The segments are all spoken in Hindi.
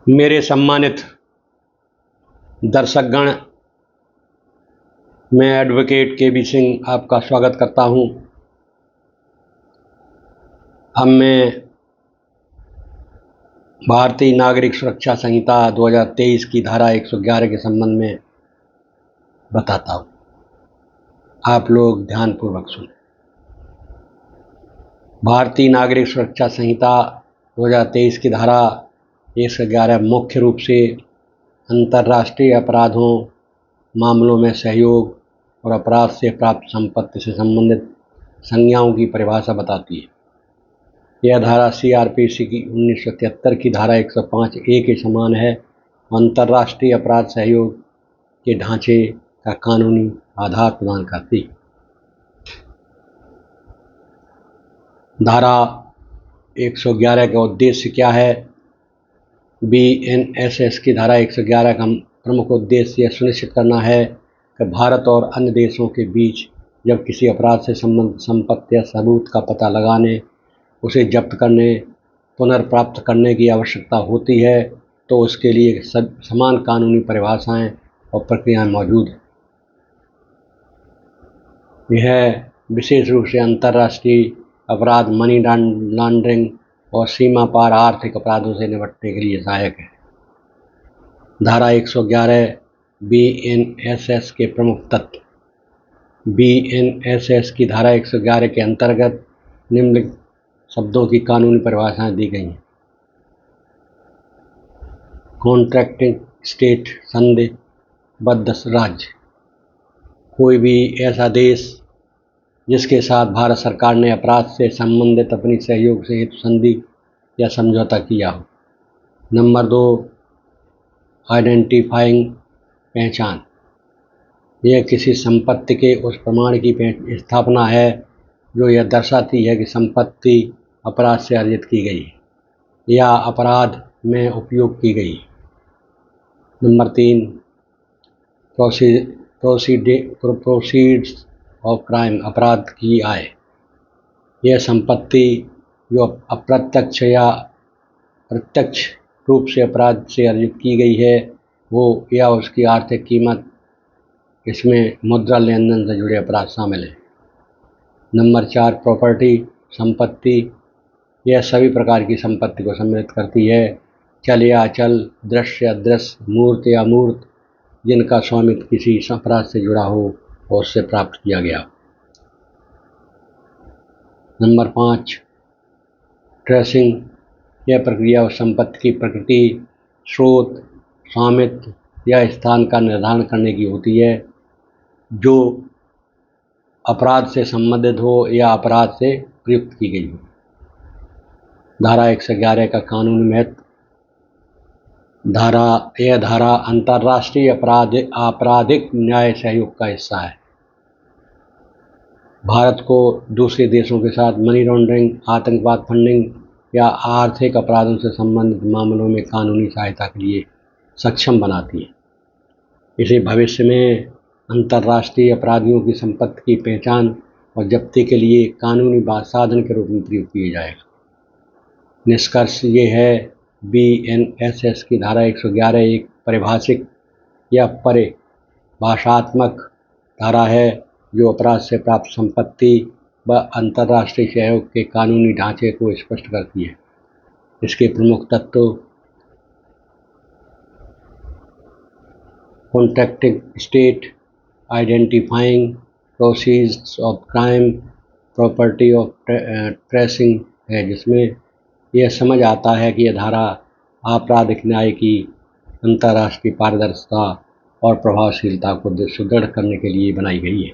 मेरे सम्मानित दर्शकगण, मैं एडवोकेट के.बी. सिंह आपका स्वागत करता हूं। अब मैं भारतीय नागरिक सुरक्षा संहिता 2023 की धारा 111 के संबंध में बताता हूं। आप लोग ध्यानपूर्वक सुनें। भारतीय नागरिक सुरक्षा संहिता 2023 की धारा 111 मुख्य रूप से अंतर्राष्ट्रीय अपराधों मामलों में सहयोग और अपराध से प्राप्त संपत्ति से संबंधित संज्ञाओं की परिभाषा बताती है। यह धारा CRPC की 1973 की धारा 105A के समान है और अंतर्राष्ट्रीय अपराध सहयोग के ढांचे का कानूनी आधार प्रदान करती है। धारा 111 का उद्देश्य क्या है? BNSS की धारा 111 का प्रमुख उद्देश्य यह सुनिश्चित करना है कि भारत और अन्य देशों के बीच जब किसी अपराध से संबंधित संपत्ति या सबूत का पता लगाने, उसे जब्त करने, पुनर्प्राप्त करने की आवश्यकता होती है तो उसके लिए समान कानूनी परिभाषाएं और प्रक्रियाएं मौजूद हैं। यह विशेष रूप से अंतर्राष्ट्रीय अपराध, मनी लॉन्ड्रिंग और सीमा पार आर्थिक अपराधों से निपटने के लिए सहायक है। धारा 111 BNSS के प्रमुख तत्व। BNSS की धारा 111 के अंतर्गत निम्नलिखित शब्दों की कानूनी परिभाषाएं दी गई हैं। कॉन्ट्रैक्टिंग स्टेट, संधिबद्ध राज्य, कोई भी ऐसा देश जिसके साथ भारत सरकार ने अपराध से संबंधित अपनी सहयोग से हेतु संधि या समझौता किया हो। नंबर 2, आइडेंटिफाइंग, पहचान, यह किसी संपत्ति के उस प्रमाण की स्थापना है जो यह दर्शाती है कि संपत्ति अपराध से अर्जित की गई या अपराध में उपयोग की गई। नंबर 3, प्रोसीड्स ऑफ क्राइम, अपराध की आय, यह संपत्ति जो अप्रत्यक्ष या प्रत्यक्ष रूप से अपराध से अर्जित की गई है वो या उसकी आर्थिक कीमत, इसमें मुद्रा लेनदेन से जुड़े अपराध शामिल हैं। नंबर 4, प्रॉपर्टी, संपत्ति, यह सभी प्रकार की संपत्ति को सम्मिलित करती है, चल या अचल, दृश्य अदृश्य, मूर्त या अमूर्त, जिनका स्वामित्व किसी अपराध से जुड़ा हो और उससे प्राप्त किया गया। नंबर 5, ट्रेसिंग, यह प्रक्रिया उस संपत्ति की प्रकृति, स्रोत, स्वामित्व या स्थान का निर्धारण करने की होती है जो अपराध से संबंधित हो या अपराध से प्रयुक्त की गई हो। धारा 111 का कानूनी महत्व। यह धारा अंतर्राष्ट्रीय आपराधिक न्याय सहयोग का हिस्सा है। भारत को दूसरे देशों के साथ मनी लॉन्ड्रिंग, आतंकवाद फंडिंग या आर्थिक अपराधों से संबंधित मामलों में कानूनी सहायता के लिए सक्षम बनाती है। इसे भविष्य में अंतर्राष्ट्रीय अपराधियों की संपत्ति की पहचान और जब्ती के लिए कानूनी साधन के रूप में प्रयोग किया जाएगा। निष्कर्ष ये है, BNSS की धारा 111 एक परिभाषिक या परिभाषात्मक धारा है जो अपराध से प्राप्त संपत्ति व अंतर्राष्ट्रीय सहयोग के कानूनी ढांचे को स्पष्ट करती है। इसके प्रमुख तत्व contracting state, identifying, proceeds of crime, property of tracing है, जिसमें यह समझ आता है कि यह धारा आपराधिक न्याय की अंतर्राष्ट्रीय पारदर्शिता और प्रभावशीलता को सुदृढ़ करने के लिए बनाई गई है।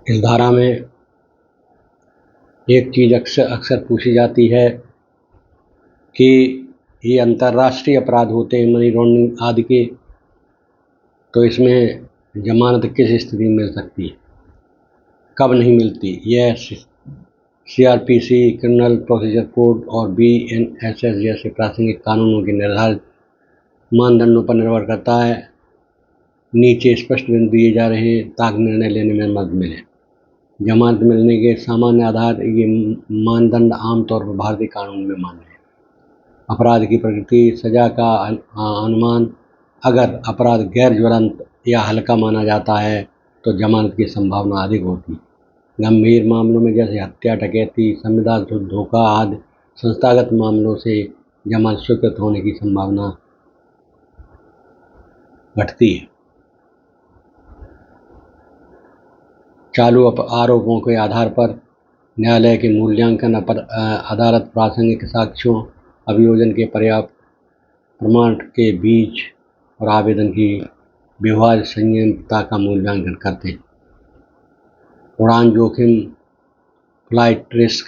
इस धारा में एक चीज़ अक्सर पूछी जाती है कि ये अंतर्राष्ट्रीय अपराध होते हैं, मनी लॉन्ड्रिंग आदि के, तो इसमें जमानत किस स्थिति में मिल सकती है, कब नहीं मिलती? यह CRPC, क्रिमिनल प्रोसीजर कोड और BNSS जैसे प्रासंगिक कानूनों के निर्धारित मानदंडों पर निर्भर करता है। नीचे स्पष्ट बिंदु दिए जा रहे हैं ताकि निर्णय लेने में मदद मिले। जमानत मिलने के सामान्य आधार ये मानदंड आमतौर पर भारतीय कानून में मान्य है। अपराध की प्रकृति, सजा का अनुमान, अगर अपराध गैर ज्वलंत या हल्का माना जाता है तो जमानत की संभावना अधिक होती है। गंभीर मामलों में जैसे हत्या, डकैती, संविदा धोखा आदि संस्थागत मामलों से जमानत स्वीकृत होने की संभावना घटती है। चालू आरोपों के आधार पर न्यायालय के मूल्यांकन अदालत प्रासंगिक साक्ष्यों, अभियोजन के पर्याप्त प्रमाण के बीच और आवेदन की व्यवहार संयमता का मूल्यांकन करते हैं। उड़ान जोखिम, फ्लाइट रिस्क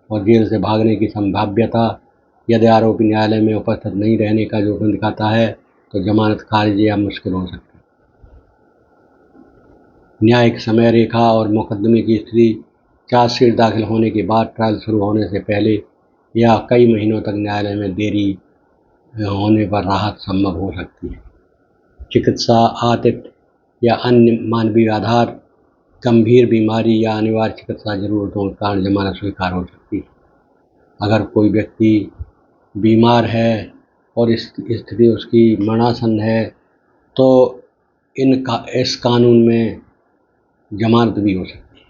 और जेल से भागने की संभाव्यता, यदि आरोपी न्यायालय में उपस्थित नहीं रहने का जोखिम दिखाता है तो जमानत खारिज या मुश्किल हो सकती है। न्यायिक समय रेखा और मुकदमे की स्थिति, चार्जशीट दाखिल होने के बाद, ट्रायल शुरू होने से पहले या कई महीनों तक न्यायालय में देरी होने पर राहत संभव हो सकती है। चिकित्सा, आतिथ्य या अन्य मानवीय आधार, गंभीर बीमारी या अनिवार्य चिकित्सा जरूरतों के कारण जमानत स्वीकार हो सकती है। अगर कोई व्यक्ति बीमार है और इस स्थिति उसकी मरणासन्न है तो इस कानून में जमानत भी हो सकती है।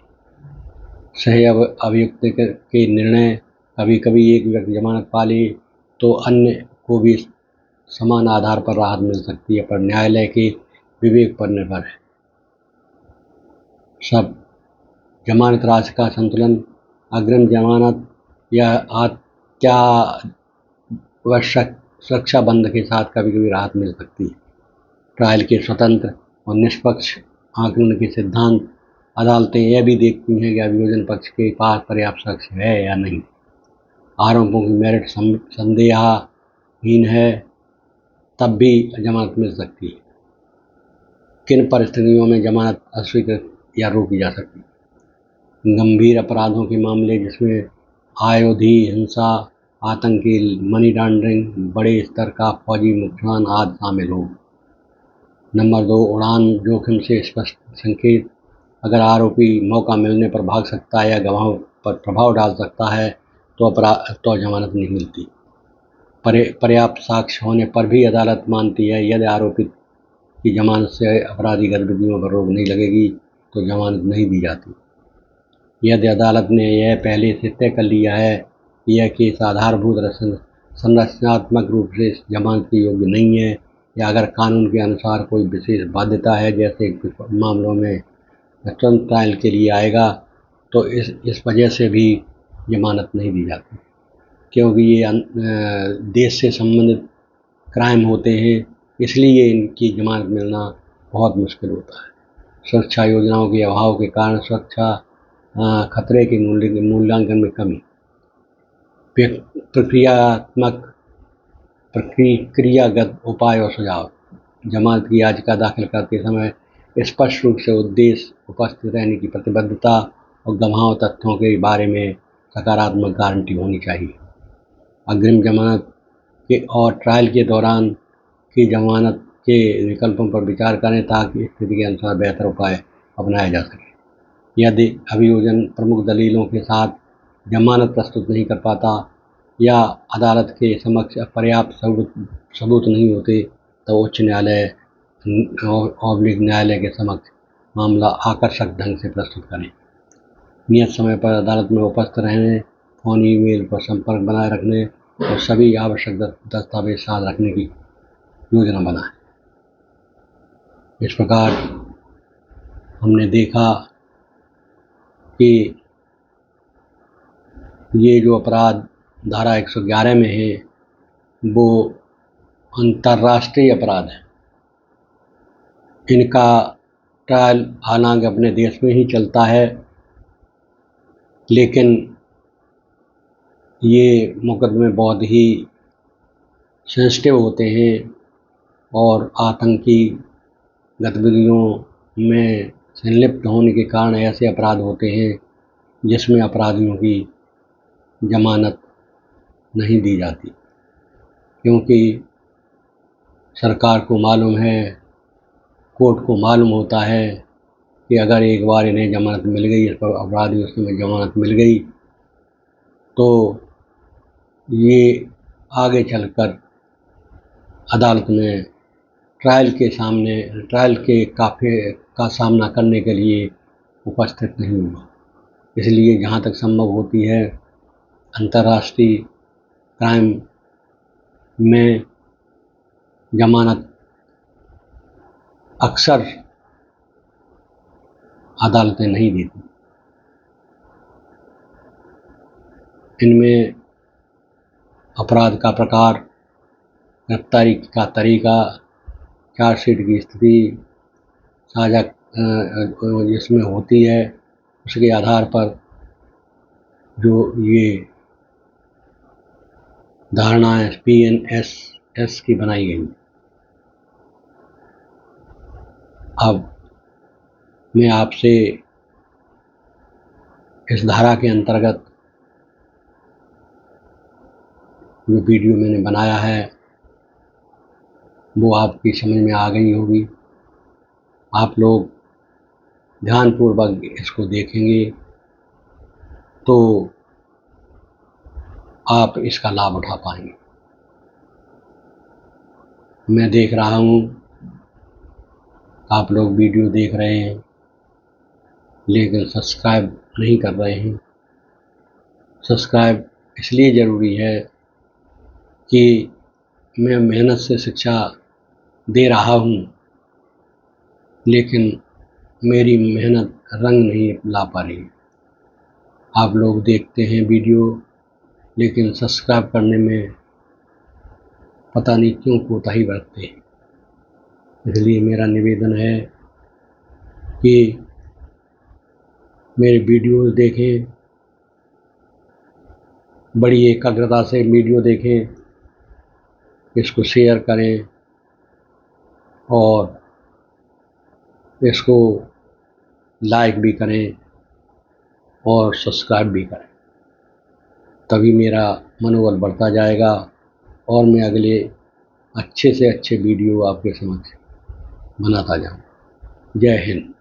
सही अभियुक्त के निर्णय, कभी कभी एक व्यक्ति जमानत पा ले तो अन्य को भी समान आधार पर राहत मिल सकती है, पर न्यायालय के विवेक पर निर्भर है। सब जमानत राशि का संतुलन, अग्रिम जमानत या अत्यावश्यक सुरक्षा बंद के साथ कभी कभी राहत मिल सकती है। ट्रायल के स्वतंत्र और निष्पक्ष आकलन के सिद्धांत, अदालतें यह भी देखती हैं कि अभियोजन पक्ष के पास पर्याप्त साक्ष्य है या नहीं, आरोपों की मेरिट संदेहहीन है, तब भी जमानत मिल सकती है। किन परिस्थितियों में जमानत अस्वीकृत या रोकी जा सकती है? गंभीर अपराधों के मामले जिसमें आयोधी हिंसा, आतंकी, मनी लॉन्ड्रिंग, बड़े स्तर का फौजी नुकसान आदि शामिल हो। नंबर 2, उड़ान जोखिम से स्पष्ट संकेत, अगर आरोपी मौका मिलने पर भाग सकता है या गवाहों पर प्रभाव डाल सकता है तो जमानत नहीं मिलती। पर्याप्त साक्ष्य होने पर भी अदालत मानती है यदि आरोपी की जमानत से आपराधिक गतिविधियों पर रोक नहीं लगेगी तो जमानत नहीं दी जाती। यदि अदालत ने यह पहले से तय कर लिया है कि यह केस आधारभूत संरचनात्मक रूप से जमानत के योग्य नहीं है, या अगर कानून के अनुसार कोई विशेष बाध्यता है, जैसे कुछ मामलों में तुरंत ट्रायल के लिए आएगा, तो इस वजह से भी जमानत नहीं दी जाती, क्योंकि ये देश से संबंधित क्राइम होते हैं, इसलिए इनकी जमानत मिलना बहुत मुश्किल होता है। सुरक्षा योजनाओं के अभाव के कारण सुरक्षा खतरे के मूल्यांकन में कमी, प्रक्रियागत उपाय और सुझाव, जमानत की याचिका दाखिल करते समय स्पष्ट रूप से उद्देश्य, उपस्थित रहने की प्रतिबद्धता और गवाहों तथ्यों के बारे में सकारात्मक गारंटी होनी चाहिए। अग्रिम जमानत के और ट्रायल के दौरान की जमानत के विकल्पों पर विचार करें ताकि स्थिति के अनुसार बेहतर उपाय अपनाया जा सके। यदि अभियोजन प्रमुख दलीलों के साथ जमानत प्रस्तुत नहीं कर पाता या अदालत के समक्ष पर्याप्त सबूत नहीं होते तो उच्च न्यायालय और न्यायालय के समक्ष मामला आकर्षक ढंग से प्रस्तुत करें। नियत समय पर अदालत में उपस्थित रहने, फोन ईमेल पर संपर्क बनाए रखने और सभी आवश्यक दस्तावेज साथ रखने की योजना बनाएं। इस प्रकार हमने देखा कि ये जो अपराध धारा 111 में है वो अंतर्राष्ट्रीय अपराध है। इनका ट्रायल हालांकि अपने देश में ही चलता है, लेकिन ये मुकदमे बहुत ही सेंसिटिव होते हैं और आतंकी गतिविधियों में संलिप्त होने के कारण ऐसे अपराध होते हैं जिसमें अपराधियों की जमानत नहीं दी जाती, क्योंकि सरकार को मालूम है कोर्ट को मालूम होता है कि अगर एक बार इन्हें ज़मानत मिल गई, इस पर अपराधी उसमें ज़मानत मिल गई, तो ये आगे चलकर अदालत में ट्रायल के काफ़े का सामना करने के लिए उपस्थित नहीं हुआ। इसलिए जहाँ तक संभव होती है अंतर्राष्ट्रीय क्राइम में ज़मानत अक्सर अदालतें नहीं देती। इनमें अपराध का प्रकार, गिरफ्तारी का तरीका, चार्जशीट की स्थिति साझा जिसमें होती है, उसके आधार पर जो ये धारणाएं PNSS की बनाई गई। अब मैं आपसे इस धारा के अंतर्गत जो वीडियो मैंने बनाया है वो आपकी समझ में आ गई होगी। आप लोग ध्यानपूर्वक इसको देखेंगे तो आप इसका लाभ उठा पाएंगे। मैं देख रहा हूँ आप लोग वीडियो देख रहे हैं लेकिन सब्सक्राइब नहीं कर रहे हैं। सब्सक्राइब इसलिए ज़रूरी है कि मैं मेहनत से शिक्षा दे रहा हूँ लेकिन मेरी मेहनत रंग नहीं ला पा रही। आप लोग देखते हैं वीडियो लेकिन सब्सक्राइब करने में पता नहीं क्यों कोताही बरतते हैं। इसलिए मेरा निवेदन है कि मेरे वीडियोज़ देखें, बड़ी एकाग्रता से वीडियो देखें, इसको शेयर करें और इसको लाइक भी करें और सब्सक्राइब भी करें। तभी मेरा मनोबल बढ़ता जाएगा और मैं अगले अच्छे से अच्छे वीडियो आपके समक्ष बनाता जाऊँ। जय हिंद।